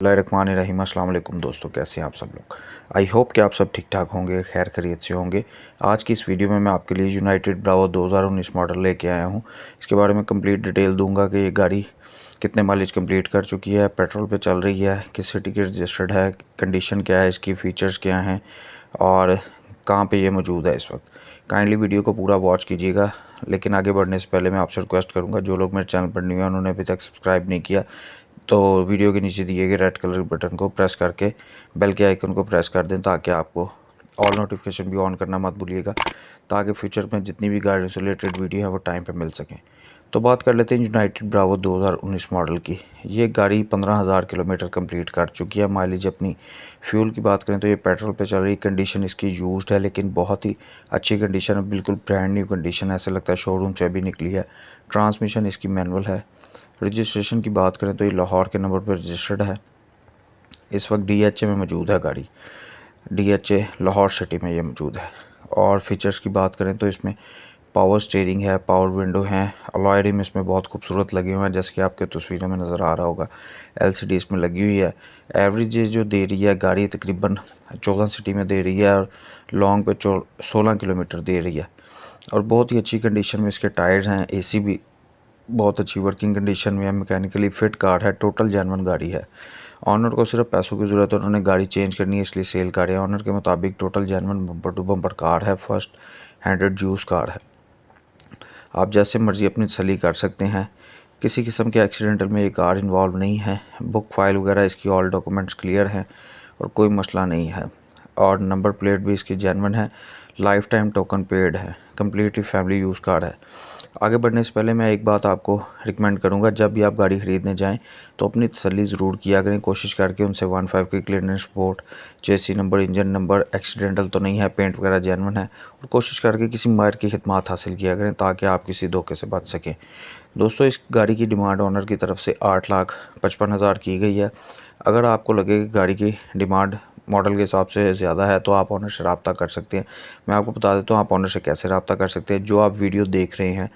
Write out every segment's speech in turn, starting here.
बिस्मिल्लाहिर्रहमानिर्रहीम। अस्सलाम वालेकुम दोस्तों, कैसे हैं आप सब लोग। आई होप कि आप सब ठीक ठाक होंगे, खैर खैरियत से होंगे। आज की इस वीडियो में मैं आपके लिए यूनाइटेड ब्रावो 2019 मॉडल लेके आया हूं। इसके बारे में कंप्लीट डिटेल दूंगा कि ये गाड़ी कितने माइलेज कंप्लीट कर चुकी है, पेट्रोल पे चल रही है, किस सिटी की रजिस्टर्ड है, कंडीशन क्या है, इसकी फ़ीचर्स क्या हैं और कहाँ पे ये मौजूद है इस वक्त। काइंडली वीडियो को पूरा वॉच कीजिएगा। लेकिन आगे बढ़ने से पहले मैं आपसे रिक्वेस्ट करूँगा, जो लोग मेरे चैनल पर न्यू हैं उन्होंने अभी तक सब्सक्राइब नहीं किया तो वीडियो के नीचे दिए गए रेड कलर बटन को प्रेस करके बेल के आइकन को प्रेस कर दें, ताकि आपको ऑल नोटिफिकेशन भी ऑन करना मत भूलिएगा, ताकि फ्यूचर में जितनी भी गाड़ियों से रिलेटेड वीडियो है वो टाइम पे मिल सकें। तो बात कर लेते हैं यूनाइटेड ब्रावो 2019 मॉडल की। ये गाड़ी 15,000 किलोमीटर कंप्लीट कर चुकी है। माइलेज अपनी फ्यूल की बात करें तो ये पेट्रोल पे चल रही। कंडीशन इसकी यूज्ड है, लेकिन बहुत ही अच्छी कंडीशन है, बिल्कुल ब्रांड न्यू कंडीशन है, ऐसे लगता है शोरूम से अभी निकली है। ट्रांसमिशन इसकी मैनुअल है। रजिस्ट्रेशन की बात करें तो ये लाहौर के नंबर पर रजिस्टर्ड है। इस वक्त DHA में मौजूद है गाड़ी, DHA लाहौर सिटी में ये मौजूद है। और फीचर्स की बात करें तो इसमें पावर स्टीयरिंग है, पावर विंडो हैं, अलॉय रिम इसमें बहुत खूबसूरत लगे हुए हैं, जैसे कि आपके तस्वीरों में नज़र आ रहा होगा। LCD इसमें लगी हुई है। एवरेज जो दे रही है गाड़ी तकरीबन 14 सिटी में दे रही है और लॉन्ग पे 16 किलोमीटर दे रही है। और बहुत ही अच्छी कंडीशन में इसके टायर्स हैं। AC भी बहुत अच्छी वर्किंग कंडीशन में है, मैकेनिकली फिट कार है, टोटल जेन्युइन गाड़ी है। ऑनर को सिर्फ पैसों की ज़रूरत है, उन्होंने गाड़ी चेंज करनी है इसलिए सेल कर रहे हैं। ऑनर के मुताबिक total genuine bumper to bumper car है, फर्स्ट हैंडेड यूज़ कार है। आप जैसे मर्ज़ी अपनी तसल्ली कर सकते हैं। किसी किस्म के एक्सीडेंटल में ये कार इन्वॉल्व नहीं है। बुक फाइल वगैरह इसकी ऑल डॉक्यूमेंट्स क्लियर हैं और कोई मसला नहीं है। और नंबर प्लेट भी इसकी जेन्युइन है, लाइफ टाइम टोकन पेड है, कम्प्लीटली फैमिली यूज़ कार है। आगे बढ़ने से पहले मैं एक बात आपको रिकमेंड करूंगा, जब भी आप गाड़ी ख़रीदने जाएं तो अपनी तसल्ली ज़रूर किया करें। कोशिश करके उनसे 1.5 की क्लियरेंस रिपोर्ट, चेसी नंबर, इंजन नंबर, एक्सीडेंटल तो नहीं है, पेंट वगैरह जेन्युइन है। और कोशिश करके किसी माहिर की खिदमत हासिल किया करें, ताकि आप किसी धोखे से बच सकें। दोस्तों, इस गाड़ी की डिमांड ऑनर की तरफ से 8,55,000 की गई है। अगर आपको लगे कि गाड़ी की डिमांड मॉडल के हिसाब से ज़्यादा है तो आप ऑनर से रब्ता कर सकते हैं। मैं आपको बता देता हूँ आप ऑनर से कैसे रब्ता कर सकते हैं। जो आप वीडियो देख रहे हैं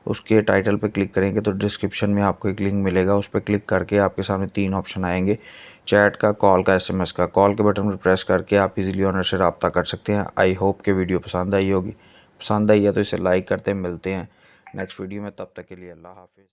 उसके टाइटल पे क्लिक करेंगे तो डिस्क्रिप्शन में आपको एक लिंक मिलेगा, उस पर क्लिक करके आपके सामने 3 ऑप्शन आएंगे, चैट का, कॉल का, SMS का। कॉल के बटन पर प्रेस करके आप इजीली ऑनर से रब्ता कर सकते हैं। आई होप कि वीडियो पसंद आई होगी। पसंद आई है तो इसे लाइक करते हैं। मिलते हैं नेक्स्ट वीडियो में, तब तक के लिए अल्लाह हाफिज़।